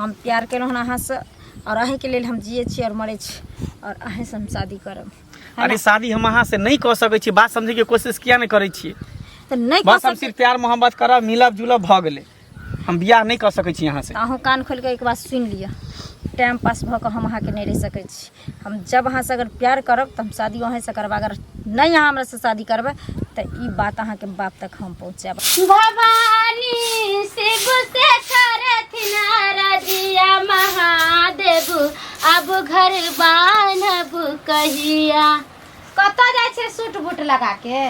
हम प्यार केलहुँ अहाँ से और अहें के लिए हम जिये छी और मरे छी और अहें से हम शादी करब। अरे शादी हम अहाँ से नहीं कर सकै छी, बात समझे के कोशिश किया नहीं करै छी? तो नहीं बस हम सिर्फ प्यार मोहब्बत करब, मिलब जुलब भ गेलै, हम बियाह नहीं कर सकै छी अहाँ से। अहूँ कान खोल के एक बात सुन लिया, टाइम पास भ हम अहाँ के नहीं रह सकै छी। हम जब अहाँ से अगर प्यार करब तो हम शादी अहें से करब, अगर नहीं अहाँ हमरा से शादी करबै तो ई बात अहाँ के बाप तक हम पहुँचाब। भवानी से गुस्से करथिन रजिया महादेव, अब घर बान्हब कहिया। कत जाय छे सूट बूट लगा के?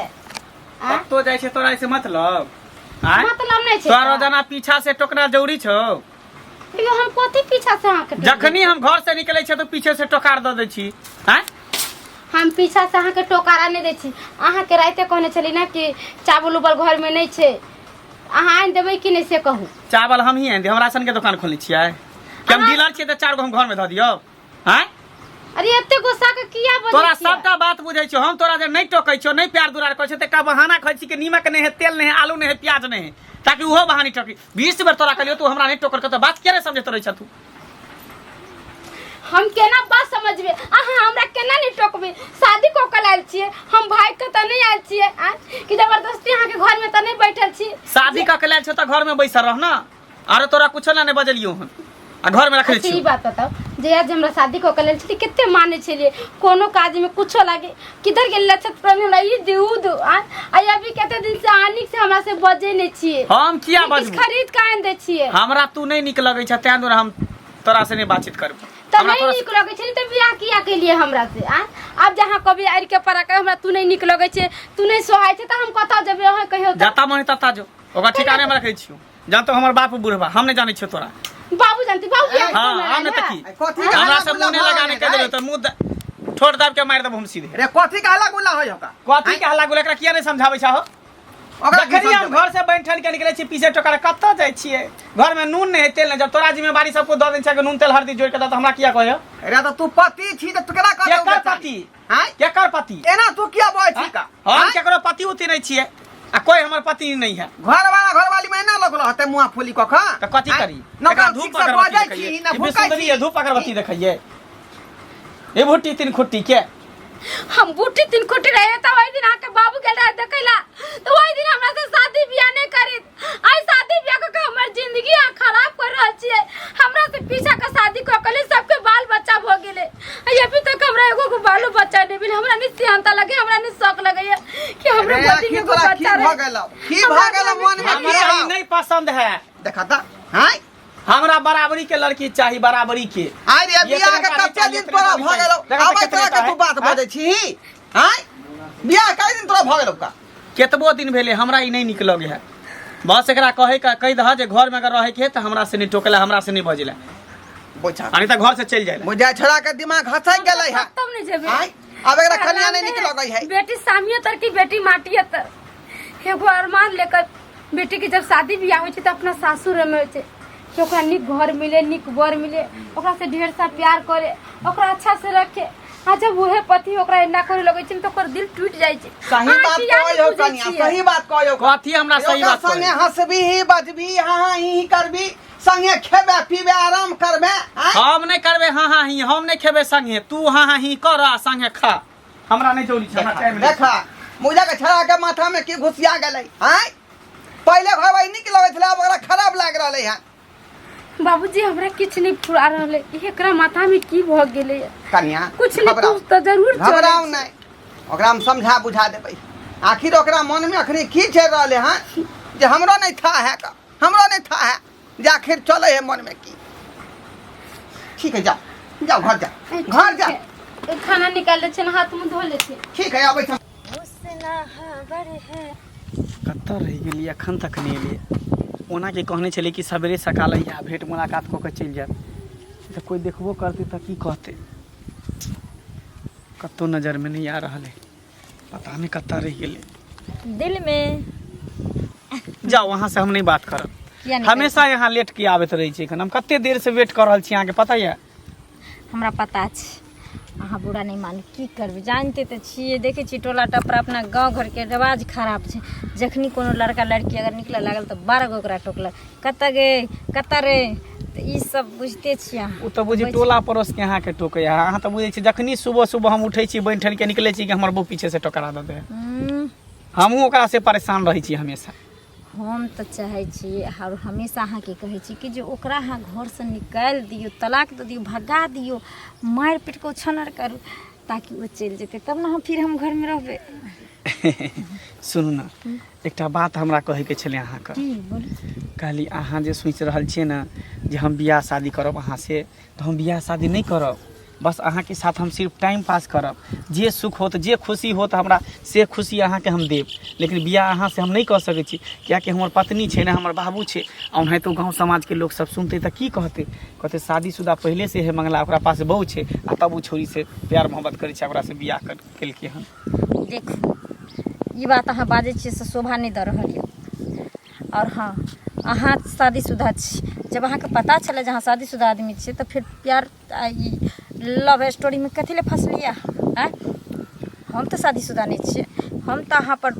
तो जाय छे तोरा से मतलब? आय मतलब नहीं छे तोरा जना पीछा से टोकना जरूरी छौ? यो हम कथि पीछा से अहाँ के जखनी हम घर से निकले छे तो पीछे से टोकार द दै छी। हैं हम पीछा से अहाँ के टोकारा नहीं दै छी। अहाँ के राते कहने छली ना कि चावल उबल घर में नहीं छे, अहाँ आनि देबै कि नहीं से कहू। चावल हम ही आनि दे, हम राशन के दुकान खोलने छियै कि हम डीलर छियै त 4 गो हम घर में ध दियौ? हैं अरे एते गुस्सा के किया बजै तोरा छियै? सबटा बात बुझै छौ, हम तोरा जे नहीं टोकै छौ, नहीं प्यार दुलार करै छौ त एकटा बहाना कहै छी कि नीमक नहीं है, तेल नहीं है, आलू नहीं है, प्याज नहीं है, ताकि उहो बहानी टोकी। 20 बेर तोरा कहलियो तू हमरा नहीं टोकर के त बात किया रे समझैत रहै छ तू? हम केना बात समझबे, अहाँ हमरा केना नहीं टोकबे? शादी को कल आयल छियै, हम भाई के त नहीं आयल छियै कि जबरदस्ती अहाँ के घर में त नहीं बैठल छी। शादी का कलाल छौ त घर में बैसल रह ना, अरे तोरा कुछो ना नहीं बजलियो हन आ घर में रखले अच्छा छी। ई बात बताओ, जे आज हमरा शादी को कल आयल छी किते माने छलिए, कोनो काज में कुछो लागे किधर गेल लछत पर हमरा ई दूध आई अभी कते दिन से आनिक से हमरा से बजे नहीं छियै। हम किया कुछ बजबू? खरीद का आन दे छियै। हमरा तू नहीं निक लगै छ, तें दुआरे हम तोरा से नहीं बातचीत करब। तो नहीं निक लगे छे त बियाह किया के लिए हमरा से अब जहां कभी आर के परा के हमरा तू नहीं निक लगे छे, तू नहीं सोहाय छे त हम कता जेबे अहाँ कहियो त? जाता मन तता जो ओकरा ठिकाने में रखै छियो। जान तो हमर बाप बुढ़वा, हम नहीं जानै छियो तोरा। बाबू जानती बाबू बियाह हां हम न तकी हमरा से मुंह नहीं लगाने के देलो त मुंह ठोड़ दाब के मार देब हम सीधे। रे कथि के हल्ला गुल्ला होय होका? कथि के हल्ला गुल्ला, एकरा किया नहीं समझाबै छ हो? जखनी हम घर से बैठल के निकले छी पीछे टोकर कत जाय छिए, घर में नून नहीं है, तेल नहीं, जब तोरा जिम्मेवारी सबको द देन छ के नून तेल हल्दी जोड़ के द त हमरा किया कहय? अरे तो तू पति छी त केकरा कहै? केकर पति? हां केकर पति? एना तू किया बोय छी का? हम केकरो पति उति नहीं छिए आ कोई हमर पति नहीं है। घरवाली में ना लगलो हते मुआ फूली कख त कथि करी? न एकरा धूप धूप से अगरबत्ती बजै देखिए, छी न ई भूकै सुंदरी छी। है, धूप अगरबत्ती देखिए, ए भुट्टी तीन खुट्टी के हम बूटी तीन खुटी रहे त ओइ दिन आके बाबू गेल रहे देखैला, तो ओइ दिन हमरा से शादी बियाह नहीं करित। आई शादी बियाह के हमर जिंदगी खराब कर रहल छियै। हमरा से पीछा के शादी क कले सबके बाल बच्चा भ गेले, अभी तक हमरा एगो को बालो बच्चा नहीं मिल। हमरा नहीं सियानता लगे, हमरा नहीं शौक लगे कि हमरा पति के बच्चा रहे। की भ गेल मन में? हमरा ई नहीं पसंद है। देखा त हां हमरा बराबरी के लड़की चाहिए, बराबरी के। आई रे बियाह के कते दिन तोरा भ गेलो? आबै तोरा के तू बात बजै छी? हां बियाह कई दिन तोरा भ गेलो का? केतबो दिन भेले हमरा ई नहीं निक लगे है। बस एकरा कहे का कह दह जे घर में अगर रहे के त हमरा से नहीं टोकला, हमरा से नहीं बजला, बोझा अनी त घर से चल जाइला। मुझे छोड़ा के दिमाग हसक गेलै है। तब नहीं जेबे। हां अब एकरा खलिया नहीं निक लगै है। बेटी सामिया तर की बेटी माटिया तर एगो अरमान लेकर बेटी की जब शादी बियाह होय छै त अपना सासुर में होय छै कि ओकरा निक घर मिले, निक बर मिले, ओकरा से ढेर सा प्यार करे, ओकरा अच्छा से रखे। आ जब वहे पति ओकरा एना करे लगे छै त ओकर दिल टूट जाय छै। सही बात कहयो कनिया, सही बात कहयो। कथि हमरा सही बात संगे कहै? हंसबी ही बजबी हां ही करबी, संगे खेबे पीबे आराम करबे। हम नहीं करबे हां हां ही, हम नहीं खेबे संगे, तू हां हां ही कर आ संगे खा, हमरा नहीं जोड़ी छ। देखा मुझे के छड़ा के माथा में की घुसिया गेलै। हां पहले घरवाई निक लगै छले, अब ओकरा खराब लाग रहलै है। बाबूजी हमरा किछ नहीं फुरा रहले, एकरा माथा में की भ गेले कनिया कुछ नहीं, कुछ तो जरूर घबराओ नहीं, ओकरा हम समझा बुझा देबै। आखिर ओकरा मन में अखनी की चल रहले हैं जे हमरो नहीं था है का, हमरो नहीं था है जे आखिर चले है मन में की। ठीक है जाओ जाओ घर जा, घर जा। खाना निकाल दे, हाथ मुंह धो लेते। ठीक है आबै छ। कत रह गेली अखन तक नहीं एलिए। ओना के कहने चले कि सवेरे सकाल या भेंट मुलाकात क के चल जात, तो कोई देखबो करते त की कहते? कतो नजर में नहीं आ रहा है, पता नहीं कत रह गेले। दिल में जाओ वहाँ से हम नहीं बात करब। किया नहीं हमेशा यहाँ लेट के आबत रही छी। हम कते देर से वेट कर रहल छी, अहाँ के पता है? हमरा पता छै अहाँ बुरा नहीं मानू की करबै जानते तो छिए देखे छी टोला टपरा अपना गांव घर के रिवाज खराब छै जखनी कोनो लड़का लड़की अगर निकले लागल तो 12 गो ओकरा टोकलक कतऽ गे कतऽ रे तो ई सब बुझते छियै ओ तो बुझी टोला पड़ोस के अहाँ के टोकै अहाँ तो बुझे छी जखनी सुबह सुबह हम उठै छी बनि ठन के निकले छी कि हमर बहू पीछे से टकरा दे हमहूँ ओकरा से परेशान रहै छी हमेशा हम तो चाहे छी और हमेशा अहाँ के कहै छी कि जे ओकरा अहाँ घर से निकाल दियो तलाक दे दियो भगा दियो मार पीट को छनर करू ताकि वो चल जेते तब ना हम फिर हम घर में रहबे सुनू ना एकटा बात हमरा कहे के छले अहाँ के की बोलू कहली अहाँ जे सोचि रहल छियै ना जे हम बियाह शादी करब अहाँ से तो हम बियाह शादी नहीं करब बस अहाँ के साथ हम सिर्फ टाइम पास करब जे सुख होत जे खुशी होत हमरा से खुशी अहाँ के हम देब लेकिन बियाह अहाँ से हम नहीं कह सकै छी कियाकि हमर पत्नी छै ना हमर बाबू छै और तो गाँव समाज के लोग सब सुनते तो की कहते शादीशुदा पहले से है मंगला ओकरा पास बहू छै आ तब ओ छोरी से प्यार मोहब्बत करै छै ओकरा से बियाह केलकै हन देखो ये बात अहाँ बाजै छियै से शोभा नहीं दऽ रहल यऽ और हाँ अहाँ शादीशुदा छी जब अहाँ के पता चले जे अहाँ शादीशुदा आदमी छियै तो फिर प्यार लव स्टोरी में कथी ले फंसलिए हम तो शादीशुदा नहीं छियै हम तो अहाँ पर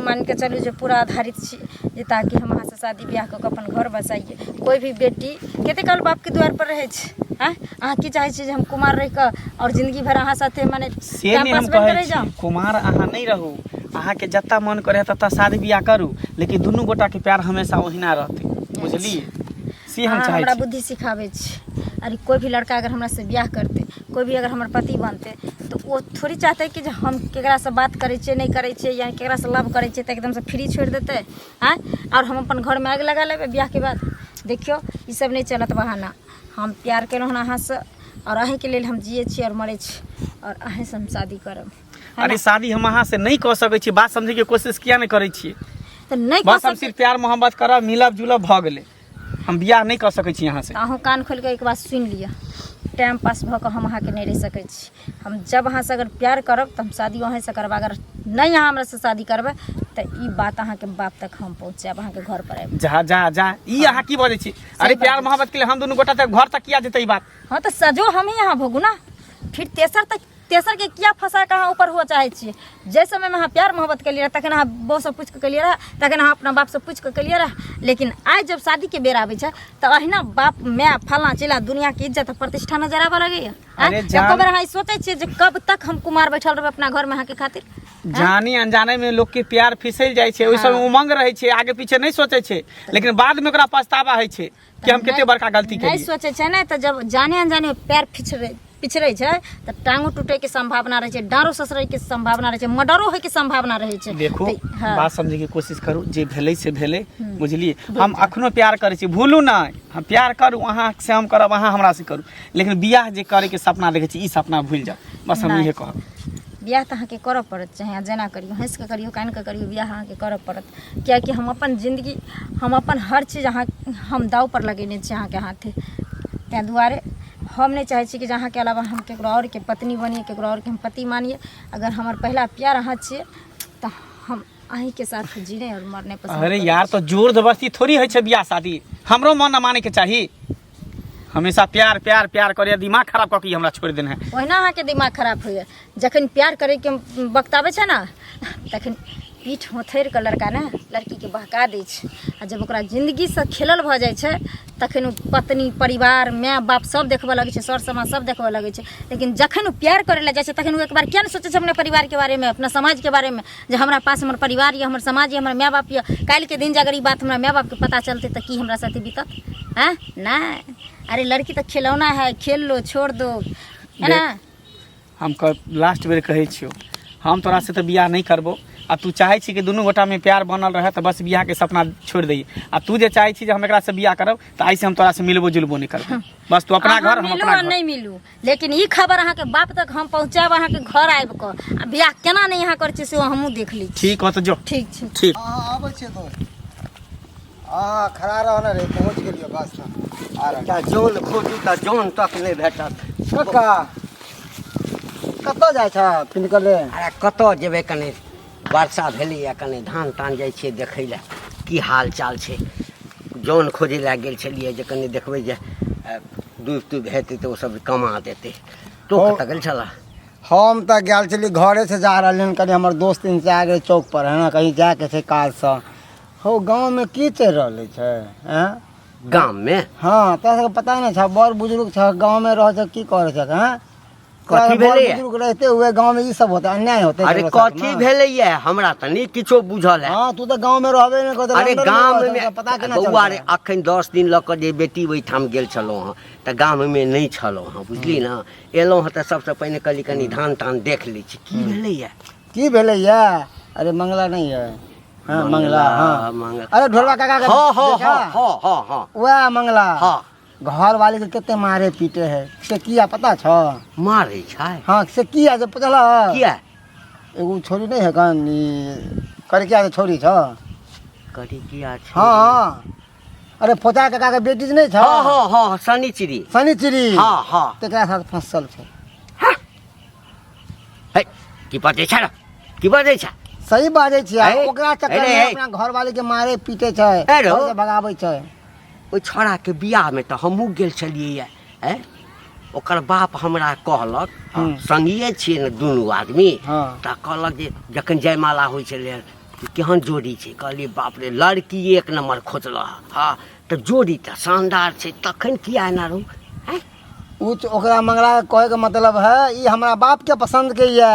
मान के चलू जे पूरा आधारित छी जे ताकि हम अहाँ से शादी ब्याह कऽ के अपन घर बसाइए कोई भी बेटी कते काल बाप के द्वार पर रहे छै अहाँ की चाहे छी जे हम कुमार रह के और जिंदगी भर अहाँ साथे माने से नहीं हम कहै छी कुमार अहाँ नहीं रहू अहाँ के जत्ता मन करे तत्ता शादी ब्याह करू लेकिन दुनू गोटा के प्यार हमेशा ओहिना रहते बुझलिए से हम चाहे हमरा बुद्धि सिखावे छी अरे कोई भी लड़का अगर हमरा से ब्याह करते कोई भी अगर हमर पति बनते तो वो थोड़ी चाहते कि जे हम केकरा से बात करे छियै नहीं करे छियै या केकरा से लव करे छियै तो एकदम से फ्री छोड़ देते और हम अपन घर में आग लगा लेबे ब्याह के बाद देखियो ई सब नहीं चलत बहाना हम प्यार केलहुँ हन अहाँ से और अहीं के लेल हम जिये छी और मरे छी और अहीं से हम शादी करब अरे शादी हम अहाँ से नहीं कह सकै छी बात समझे के कोशिश किया नहीं करे छियै तो नहीं बस हम सिर्फ प्यार मोहब्बत करब मिलब जुलब भ गेलै हम बियाह नहीं कर सकै छी अहाँ से अहूँ कान खोल के एक बात सुन लिअ टाइम पास भऽ कऽ हम अहाँ के नहीं रह सकै छी हम जब अहाँ से अगर प्यार करब तो हम शादी अहीं से करब अगर नहीं अहाँ हमरा से शादी करबै तो ई बात अहाँ के बाप तक हम पहुँचाब अहाँ के घर पर आबि जा जा जा ई अहाँ की बजै छी अरे प्यार मोहब्बत के लिए हम दोनों गोटा तक घर तक किया जेतै ई बात हाँ तो सजो हम ही यहाँ भोगू ना फिर तेसर के क्या फंसा के अहाँ ऊपर हुआ चाहे छियै जैसे समय में अहाँ प्यार मोहब्बत के लिए तखन अहाँ बहू से पूछ के कलिए रह तखन अहाँ अपना बाप से पूछ के कलिए रह लेकिन आज जब शादी के बेर आबै छै तो अहिना बाप माय फलना चिला दुनिया के इज्जत प्रतिष्ठा नजर आबऽ लगैया कब अहाँ सोचै छियै जे कब तक हम कुमार बैठल रहबै अपना घर में अहाँ के खातिर जानी अनजाने में लोग के प्यार फिसल जाय छै ओइ समय उमंग रहै छै आगे पीछे नहीं सोचै छै लेकिन बाद में ओकरा पछतावा होइ छै कि हम कते बड़का गलती केलियै नहीं सोचै छै ने तो जब जाने अनजाने में पैर पिछड़े छै तो टांगो टूटे के संभावना रहे छै डारो ससरै के संभावना रहे छै मर्डरो होय के संभावना रहे छै देखो बात समझे के कोशिश करू जे भेलै से भेलै बुझलिए हम अखनो प्यार करै छी भूलू ना हम प्यार करू अहाँ से हम करब अहाँ हमरा से करू लेकिन बियाह जे करे के सपना देखै छी ई सपना भूल जाओ बस हम इहे कहब बियाह तो अहाँ के करऽ पड़त चाहे जेना करियो हंस के करियो कान के करियो बियाह अहाँ के करऽ पड़त कियाकि हम अपन जिंदगी हम अपन हर चीज अहाँ हम दाव पर लगेने छी अहाँ के हाथे तैं दुआरे हम नहीं चाहे छी कि अहाँ के अलावा हम केकरो और के पत्नी बनिए केकरो और के हम पति मानिए अगर हमार पहला प्यार अहाँ छियै तो हम अहीं के साथ जीने और मरने पसंद अरे यार तो जोर जबरदस्ती थोड़ी है बियाह शादी हमरो मन न माने के चाहिए हमेशा प्यार प्यार प्यार करे दिमाग खराब कऽ के हमरा छोड़ देना है ओहिना अहाँ के दिमाग खराब होइए जखन प्यार करे के वक्त आबै छै ना तखन पीठ होथैर के लड़का ने लड़की के बहका दै छै आ जब ओकरा जिंदगी से खेलल भऽ जाइ छै तखन पत्नी परिवार माय बाप सब देखबऽ लगै छै सर समाज सब देखबऽ लगै छै लेकिन जखन प्यार करे लए जाइ छै तखन एक बार किया नहीं सोचे छै अपने परिवार के बारे में अपना समाज के बारे में जे हमरा पास हमर परिवार या हमर समाज या हमर माय बाप या काल्हि के दिन जे अगर ई बात हमरा माय बाप के पता चलते तो की हमरा साथे बीतत हैं नहीं अरे लड़की तो खिलौना है खेल लो छोड़ दो है ना हम लास्ट बेर कहै छियो हम तोरा से तो बियाह नहीं करबो आ तू चाहे छी कि दुनू गोटा में प्यार बनल रहे तो बस बियाह के सपना छोड़ दई आ तू जे चाहे छी जे हम एकरा से बियाह करब तो ऐसे हम तोरा से मिलबो जुलबो नहीं करब बस तू अपना घर हम अपना घर नहीं मिलू लेकिन ई खबर अहाँ के बाप तक हम पहुंचाब अहाँ के घर आबि के आ बियाह केना नहीं यहाँ कर छी से हमहू देख ली ठीक हो तो जो ठीक छै ठीक आबै छै तो खड़ा रह रे पहुँच गेलियो बस ता जोन खोजू ता जोन तक नहीं भेटत कक्का कतऽ जाइ छ पिनकले अरे कतऽ जेबै कनि वर्षा भेलैए कनि धान तान जाइ छियै देखै लए की हाल चाल छै जौन खोजै लए गेल छलियै जे कनि देखबै जे डूबि तूबि हेतै तऽ ओ सब कमा देतै तो ओ। कतऽ गेल छला? हम तऽ गेल छली घरे से जा रहलियन, कनी हमर दोस्त इनसे आ गेल चौक पर है ना, कहीं जाके छै काज से। हो गाँव में की चल रहा छै हैं? गाम में हाँ तोरा सबके पता नहीं छै, बड़ बुजुर्ग छ गाँव में रह की करे छै हैं? कथी भेलैया? बुजुर्ग रहते हुए गाँव में ई सब होता अन्याय होते। अरे कथी भेलैया हमरा तऽ नहीं किछो बुझल है। हाँ तू तो गाँव में रहबे नहीं करते। अरे गाम में पता केना बौआ रे चलतै? अखन 10 दिन लऽ कऽ जे बेटी ओहिठाम गेल छलहुँ हँ तऽ गाम में नहीं छलहुँ हँ, बुझली ना। एलहुँ हँ तऽ सबसे पहिने कहली कनी धान तान देख लै छी की भेलैया। की भेलैया? अरे मंगला नहीं है। हाँ मंगला हाँ। मंगला। अरे ढोलवा काका के हाँ हाँ देखा? हाँ हाँ हाँ हाँ वह मंगला हाँ घर वाले के कितने मारे पीटे है से किया पता छ? मारै छै हाँ से किया जे पता है? किया एगो छोरी नहीं है कन करे क्या छोरी छ? करी किया छै? हाँ हाँ अरे फोचा काका के बेटी नहीं छ? हाँ हाँ हाँ शनिचरी। शनिचरी हाँ हाँ तेकरा साथ फंसल छै। है की बजै छै रे? की बजै छै? सही बाजै छियै। है? ओकरा चक्कर अरे, में है? अपना घर वाले के मारे पीटे छै, अरे, घर से भगाबै छै। ओहि छोड़ा के बियाह में तऽ हमहूँ गेल छलियै है। ओकर बाप हमरा कहलक संगिए छियै ने दुनू आदमी, हाँ। तऽ कहलक जे जखन जयमाला होइ छलै कि केहन जोड़ी छै, कहलियै बाप रे लड़की एक नंबर खोजलह। हाँ तऽ जोड़ी तऽ शानदार छै, तखन किया एना रहू हैं? ओकरा मंगला के कहे के मतलब है ई हमरा बाप के पसंद के ये,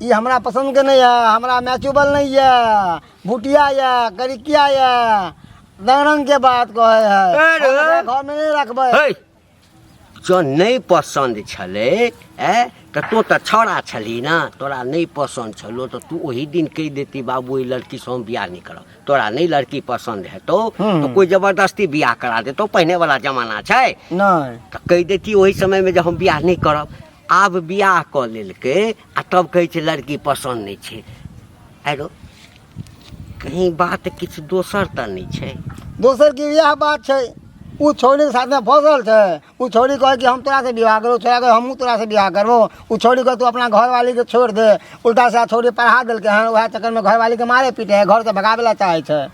ई हमरा पसंद के नहीं है, हमरा मैचुबल नहीं है, भुटिया ये गरिकिया ये रंग के बात कहे है। अरे। हम घर में नहीं रखबै। है जो नहीं पसंद छलै तऽ तो तऽ छौड़ा छली ना, तोरा नहीं पसंद छलो तऽ तू वही दिन कह देती बाबू ई लड़की से हम बियाह नहीं करब। तोरा नहीं लड़की पसंद है तो कोई जबरदस्ती बियाह करा देतो, पहने वाला जमाना छै नहीं तऽ कह देती वही समय में जब हम बियाह नहीं करब। आब बियाह कऽ लेलकै आ तब कहै छै लड़की पसंद नहीं छै। आरो कहीं बात किछु दोसर तऽ नहीं छै? दोसर की यह बात छै, उ छोरी के साथ में फंसल छै। उ छोरी कहे कि हम तोरा से बियाह करो, छोरा कहे हमहू तोरा से बियाह करबो। उ छोरी कहे तू अपना घर वाली के छोड़ दे। उल्टा से छोरी पढ़ा देलके हन, वह चक्कर में घर वाली के मारे पीटे है, घर से भगावे ला चाहे छै।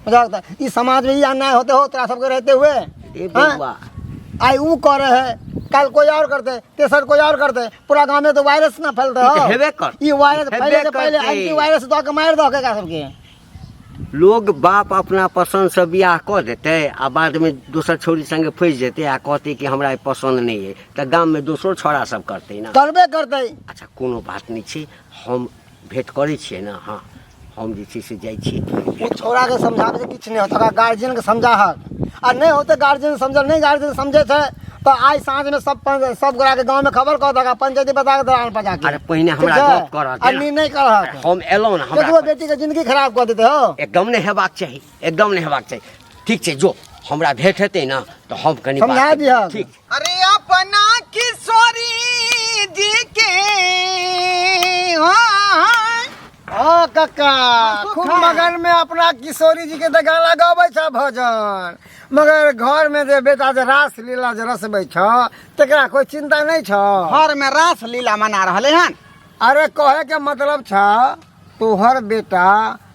बुझल? ई समाज में ई अन्याय होते हो तोरा सबके रहते हुए। ए बउआ आई उ करे है, कल कोई और करते, तेसर कोई और करते, पूरा गांव में तो वायरस ना फैलते ई हो। तो हेबे कर। ई वायरस हेबे फैले से पहले करते। एंटी वायरस दो के मार दो के सबके। लोग बाप अपना पसंद से बियाह कऽ देते आ बाद में दोसर छोरी संगे फंस जेते आ कहते कि हमरा ई पसंद नहीं है, तऽ गाम में दोसरो छोरा सब करते ना। करबे करते। अच्छा कोनो बात नहीं छै, हम भेंट करै छियै ना। हाँ हम जे छै से जाइ छी। वो छोरा के समझावे से किछ नहीं होता, गार्जियन के समझा हक आ नहीं होते गार्जियन समझल नहीं, गार्जियन समझे थे तो आज सांझ में सब गोरा के गांव में खबर कर देगा, पंचायती बता के दौरान पर जाके। अरे पहिने हमरा गप करऽ दे ना। नहीं कर हक हम एलहुँ ना, तो हमरा बेटी के जिंदगी खराब कर देते हो। एकदम नहीं हेबाक चाही, एकदम नहीं हेबाक चाही। ठीक छै जो हमरा भेंट हेतै ना तो हम कनी बात समझा करबै। दिहक। ठीक अरे अपना किशोरी जी के हाँ काका खूब मगन में अपना किशोरी जी के गाना लगाबै छ भजन, मगर घर में जे बेटा जे रास लीला जे रसबै छ तेकरा कोई चिंता नहीं छ। घर में रास लीला मना रहले हन। अरे कहे के मतलब छ तोहर बेटा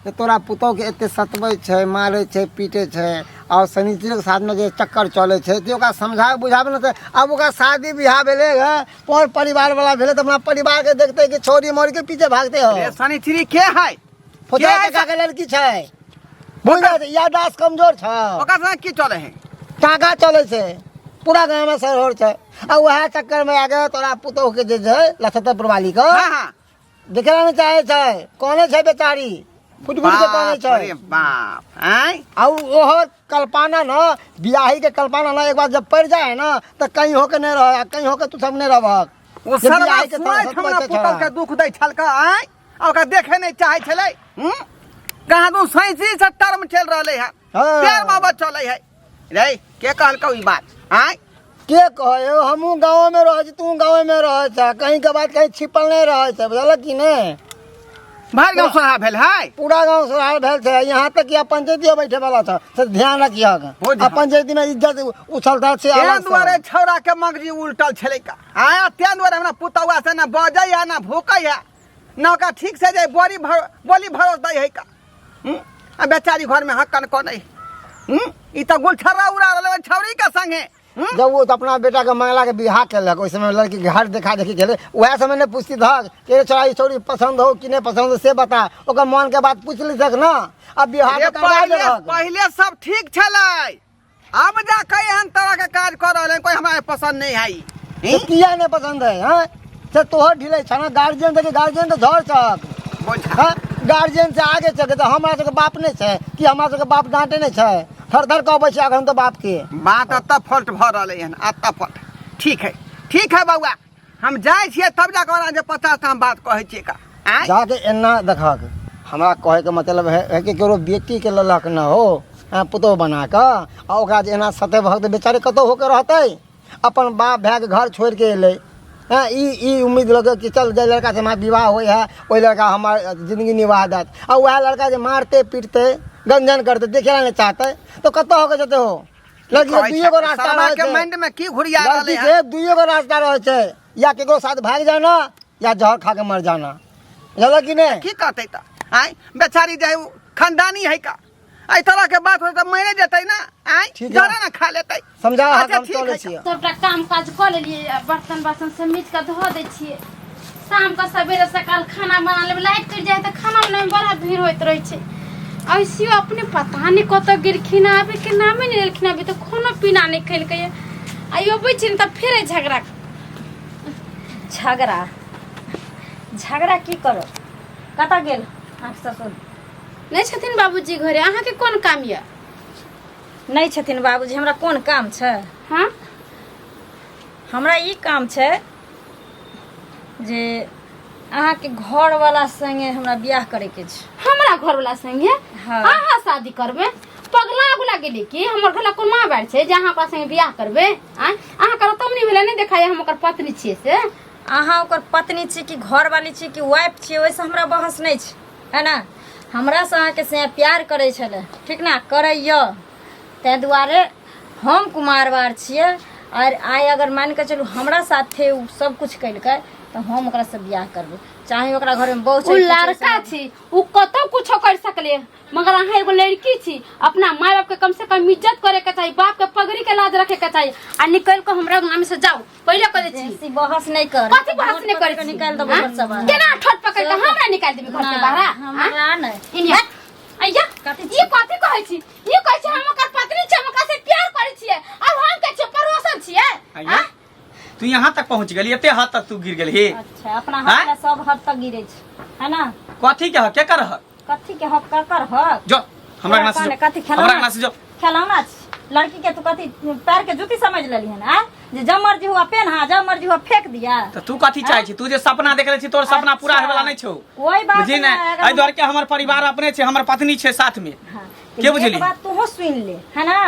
जे तोरा पुतोह के एते सतबै छै, मारे छै, पीटे छै और शनिचरी के साथ में जे चक्कर चले छै तो ओकरा समझा बुझावे न। अब ओकरा शादी बियाह भेले है, पर परिवार वाला भेले तो अपना परिवार के देखते कि छोरी मोरी के पीछे भागते हो। ए शनिचरी के है? फोटा के है काका के लड़की छै, बुझ याददाश्त कमजोर छ, ओकर संग की चले है? टाका चले छै, पूरा गांव में सरहोर छै। और वह चक्कर में आगे तोरा पुतोह के जे छै लछतरपुर वाली का हाँ हाँ देखला नहीं चाहे छै, कोने छै बेचारी फुटफुट के कोने छै। अरे बाप हैं? और ओहो कल्पना न बियाही के कल्पना न एक बार जब पड़ जाए ना तो कहीं होके नहीं रह, कहीं होके तू सब नहीं रह। ओ सरवा सुनाइ हमरा पुतल के दुख दै छलका आय ओकरा देखे नहीं चाहे छले। कहाँ दू सैंसी से टर्म चल रहले है, हाँ। प्यार मोहब्बत चले है रे। के कहलकौ ई बात? आय के कहे हमू गाँव में रह, तू गाँव में रह छ, कहीं के बात कहीं छिपल नहीं रह छ, बुझल कि नहीं? भाई गाँव सोहा भेल है। पूरा गांव सुधार भेल छै, यहाँ तक कि पंचायती बैठे वाला छ, से ध्यान रखियक। हो जा। पंचायती में इज्जत उछलता छै तें अलग दुआरे से। छौड़ा के मगजी उल्टल छले का। आय तें दुआरे हमरा पुतौआ से ना बजै है ना भूकै है ना ओकरा ठीक से जे बोली भरोस दै है का। आ बेचारी घर में हक्कन को नहीं। ई तो गुलछर्रा उड़ा रहले छौरी के संगे जब वो तो अपना बेटा के मंगला के बियाह केलक ओइ समय लड़की के घर देखा देखी केले वह समय ने पूछती धक के चला ई छोरी पसंद हो कि नहीं पसंद हो से बता ओकर मन के बात पूछ ली तक ना अब बियाह अरे के करवा देलक पहले सब ठीक छलै अब जा कई एहन तरह के काज कर रहले कोई हमरा पसंद नहीं है तो किया नहीं पसंद है हैं से तोहर ढिले छ ना गार्जियन देखी गार्जियन के झड़ चक बोझा हाँ गार्जियन से आगे चके तो हमरा सबके बाप नहीं है कि हमरा सबके बाप डांटे नहीं है थर थर कहबै छी अखन तो बाप के बात अत्ता फॉल्ट भ रहले हन अत्ता फॉल्ट ठीक है बउआ हम जाय छियै तब जा के जे 50 टा हम बात कहै छियै का आय जाके एना देखक हमरा कहे के मतलब है कि केकरो बेटी के ललक न हो पुतोह बना के आ ओकरा जे एना सते भक्त बेचारे कतौ होके रहते अपन बाप भाई के घर छोड़ के एले हाँ ई उम्मीद लगे कि चल जे लड़का से हमारा विवाह हो है वही लड़का हमार जिंदगी निभा देत और वह लड़का जो मारते पीटते गंजन करते देखे नहीं चाहते तो कतौ होके जते हो लड़की के दुइयो गो रास्ता रहे के माइंड में की घुरिया रहले लड़की के दुइयो गो रास्ता रहे छे या केकरो साथ भाग जाना या जहर खा के मर जाना जानल कि नहीं की कहते त आय बेचारी जे खानदानी है का आई तरह के बात हो तो मरे जते ना आय ठीक है। जरा ना खा लेते समझा अच्छा, हम ठीक चले है। छिए सबटा काम काज कर लेलिए बर्तन बासन से मीच के धो दे छिए शाम का सवेरे सकाल खाना बना ले लाइट कट जाए तो खाना बनाने में बड़ा भीड़ होइत रहे छे ऐसी अपने पता नहीं कत गिरखिन आबे के नामे नहीं लेलखिन अभी तो खाना पीना नहीं खेल के आई अबै छिन त फेर झगड़ा की करो कतऽ गेल आँख ससुर नहीं छथिन बाबूजी घरे अहाँ के कोन काम ये नहीं छथिन बाबूजी हमरा कोन काम छै हाँ हमरा ई काम छै जे अहाँके घर वाला संगे हमरा बियाह करे के छै हमरा घर वाला संगे हाँ। अहाँ शादी करबे पगला गुला गेली कि हमर घरला कोन माँ बाड़ छै जे अहाँ ओकरा संगे बियाह करबे अहाँ कर तम नहीं भेले नहीं देखाय हम ओकर पत्नी छियै से अहाँ ओकर पत्नी छी कि घर वाली छी कि वाइफ छी ओइसे हमरा बहस नहीं छै है ना हमरा से अहाँके से प्यार करे छले ठीक ना करैय तै दुआरे हम कुमारवार छियै और आइ अगर मान के चलू हमरा साथे उ सब कुछ कैलकै तो हम ओकरा से बियाह करबै चाहे ओकरा घर में बहुत उ लड़का छी उ कतो कुछ कर सकले मगर अहाँ एगो लड़की छी अपना माय बाप के कम से कम इज्जत करे के चाहिए बाप के पगड़ी के लाज रखे के चाहिए आ निकल के हमरा गांव में से जाओ पहले कह दे छी ऐसी बहस नहीं कर कथी बहस नहीं करे छी निकाल दबो घर से बाहर केना ठोट पकड़ के हमरा निकाल देबी घर से बाहर हमरा नहीं इनिया अయ్యా ये कथी कहै छी ये कहै छी हम ओकर पत्नी छी हम ओकरा से प्यार करै छियै और हम के छ परोसन छियै आइया तू यहाँ तक पहुँच गेली एते हद तक तू गिर गेली अच्छा अपना हाथ में सब हद तक गिरे छै है ना कथी के हक के कर हक कथी के हक कर हक जो हमरा गना से कथी जो हमरा गना से जो खिलौना छी लड़की के तू कथी पैर के जूती समझ लेली है ना जे जब मर्जी हुआ पेन हाँ जब मर्जी हुआ फेंक दिया तो तू कथी चाहे छी तू जे सपना देख रही छी तोर सपना पूरा होय वाला नहीं छौ कोई बात बुझी ना नहीं एहि द्वारे के हमर परिवार अपने छै हमर पत्नी छै साथ में हाँ, के बुझली? एक बात तू सुन ले है ना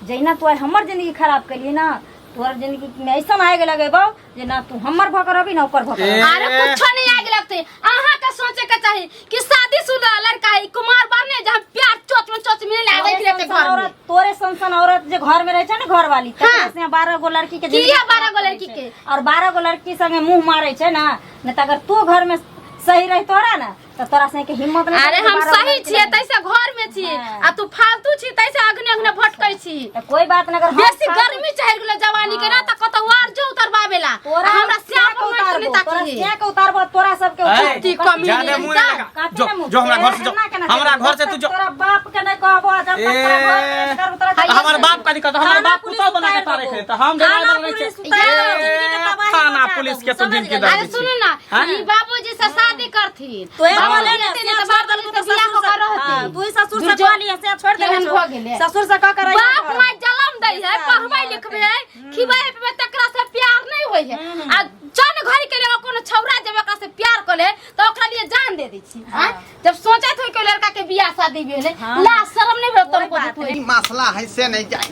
जहिना तू आइ हमर जिंदगी खराब करिए ना तोहर जिंदगी में ऐसा आग लगेबो जे ना तू हमर भकर अभी ना ऊपर भकर अरे कुछ नहीं आगे लगते अहाँ के सोचे के चाहिए कि शादीशुदा लड़का है कुमार बाने जहां प्यार चोच में चोच मिले आवे के लेते घर में तोरे संसन औरत जे घर में रहे छै ना घर वाली हाँ। से 12 गो लड़की के किया 12 गो लड़की के और 12 गो लड़की संगे मुंह मारे छै ना न त अगर तू घर में सही रही तोरा ना तो तोरा से के हिम्मत नहीं अरे हम सही छिए तैसे घर में छिए हाँ। आ तू फालतू छी तैसे अग्नि अग्नि भटकै छी तो कोई बात नहीं अगर बेसी गर्मी चढ़ गेलो जवानी के ना त कत वार जो उतरबावेला तोरा हमरा श्याम पर उतारबो नहीं तोरा ताकी क्या के उतारबो तोरा सब के ए, कमी ज्यादा नहीं मुंह है। नहीं लगा जो हमरा घर से जो हमरा घर से तू जो तोरा बाप के नहीं कहबो जब तक तोरा घर में कर तोरा हमर बाप का दिक्कत हमर बाप कुत्ता बना के तारे खेत हम जनावर नहीं छै थाना पुलिस के तो दिन के दर्द अरे सुनो ना ई बाबूजी से शादी करथिन तो एक बाबूजी बोले ना ने तो बाप दल के बियाह को कर रहती तू ससुर से कहली से छोड़ दे केहन भ गेले? ससुर से का करे बाप माय जलम दै है पढ़बै लिखबै खिबै पे तकरा से प्यार नहीं होय है आ जन घरी के लिए कोनो छौरा जब एकरा से प्यार करे तो ओकरा लिए जान दे दै छी हां जब सोचत होय के लड़का के बियाह शादी भेले ला शर्म नहीं भेल तुमको तो ई मसला है से नहीं जाए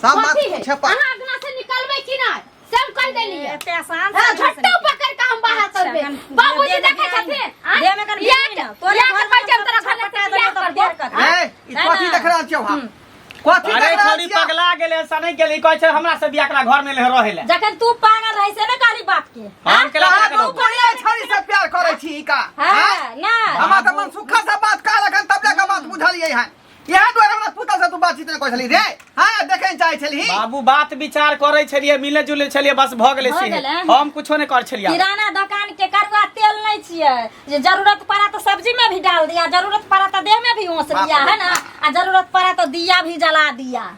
सब बात कथी है पूछे पर अहाँ अगना से निकलबै कि नहीं सब कह देलिए एते आसान हां झट्टा पकड़ के हम बाहर करबे बाबूजी देखे छथिन दे में कर तोरे घर में जब तोरा घर से बियाह कर दे ए ई कथी देख रहल छियै वहां कथी अरे देख रहल छोरी छियै पगला गेले ऐसा नहीं गेले कहै छै हमरा से बियाह करा घर में रहे ले जखन तू पागल रही से ना काली बाप के हम केला कहाँ करो तू बढ़िया छोरी से प्यार करे छी ई का हां ना हमरा त मन सुखा से बात कर रखन तब जाके बात बुझलियै है यहाँ द्वारा हमरा पुता से तू बातचीत नहीं कर छली रे हां देखे चाहे छली बाबू बात विचार करे छलिए मिले जुले छलिए बस भ गेले भ से गेलै। हम कुछो नहीं कर छलिए किराना दुकान के करुआ तेल नहीं छिए जे जरूरत पड़ा तो सब्जी में भी डाल दिया, जरूरत पड़ा तो देह में भी ओस दिया है ना, आ जरूरत पड़ा तो दिया भी जला दिया।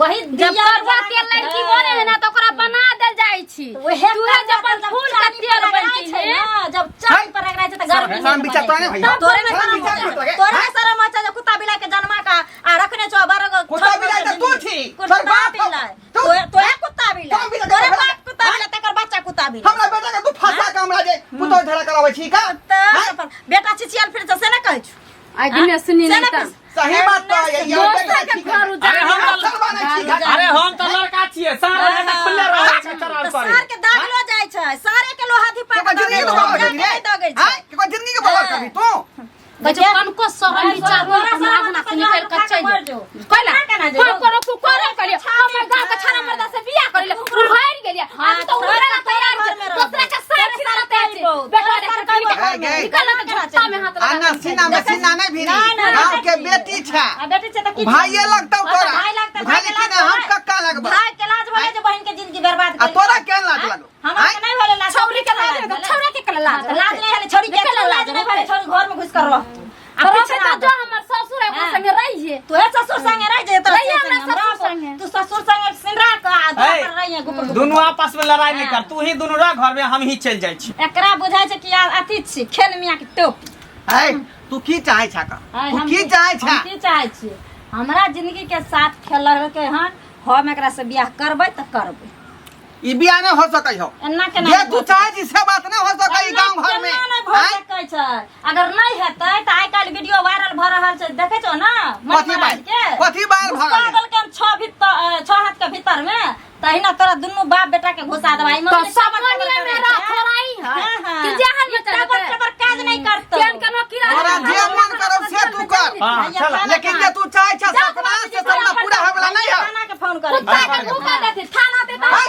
वही जब दिया करवा तेल लड़की बने है ना तो ओकरा बना देल जाय छी वहे चूहे जब फूल का तेल बनती है है ना, जब चांद पर रगड़ा छै त गर्मी हम विचार तो नहीं भैया तोरे में हम शरम विचार होता मत है। लगे। तोरे में शरम होता है, कुत्ता बिलाई के जन्मा का आ रखने छो बारह कुत्ता बिलाई तो तू थी। कुत्ता तोर बाप हो। बिलाई तू- तोहे कुत्ता तुम बिलाई बिलाई तोरे के बाप कुत्ता बिलाई तकर बच्चा कुत्ता बिलाई हमरा बेटा के तू फंसा के हमरा जे पुतो धरा करावे छी का त बेटा चिचियल फिर से ना कहै छु आई दिन सुनी से नहीं ना त सही बात तो है ये दोस्त के घर अरे हम तो लड़का छिए सारा बेटा खुले रहे छै चराल पर सार के दागलो जाइ छै, सारे के लोहा धी के जिंदगी के बाबा कभी रे दगै हां छै। के जिंदगी के बाबा कभी तू बचपन को शहर विचार आगना से निकल कर चल कहला फोन करो को करे करिए हम गांव के छाना पर्दा से बियाह करिले उड़ाई गेलिए हम तो उड़ाना तैयार छै दूसरा के साथ खिलाते छै बेटा रे निकल के झोटा में हाथ आना सीना में सीना नहीं भी गांव के बेटी छै आ बेटी छै त की भाईये लगतौ तोरा भाई लगतौ, भाई कि ना हम कक्का लगबा भाई के लाज भले जे बहन के जिंदगी बर्बाद आ कर तोरा केहन लाज लगो हमरा के नहीं भले लाज छौरी के लाज तो छौरा के कला लाज लाज नहीं हले छोड़ी के लाज नहीं भले छोड़ी घर में घुस कर रह आ पीछे तो जो हमर ससुर है ओकरा संगे रहिए तू है ससुर संगे रह जे तो रहिए हमरा ससुर संगे। तू ससुर संगे सिंदरा का आधा है। पर रहिए गुप दोनों आपस में लड़ाई नहीं कर तू ही दोनों रह घर में हम ही चल जाय छी एकरा बुझाय छै कि अथी छी खेल मियां के टोप है तू की चाहे छा का तू की चाहे छा हम की चाहे छी हमरा जिंदगी के साथ खेलल के हन हम एकरा से बियाह करबै त करबै ई बियाह नहीं हो सकै हो एना के ये तू चाहे छी से बात नहीं हो सकै ई गांव घर में भऽ सकै छै। अगर नहीं हेतै त आइ काल्हि वीडियो वायरल भ रहल छै देखे छौ ना कथी बात कथी बात भऽ रहल पागल के 6 हाथ के भीतर में तहिना तोरा दुनू बाप बेटा के घुसा देबा तो सब मनिया मेरा थोड़ाई है कि जहन में चल काज नहीं करतो केन कनो किराया तोरा जे मन करो से तू कर हां चल लेकिन जे तू चाहे छा सपना से सपना पूरा होवला नहीं है थाना के फोन करे कुत्ता के मुंह कर देती थाना पे हां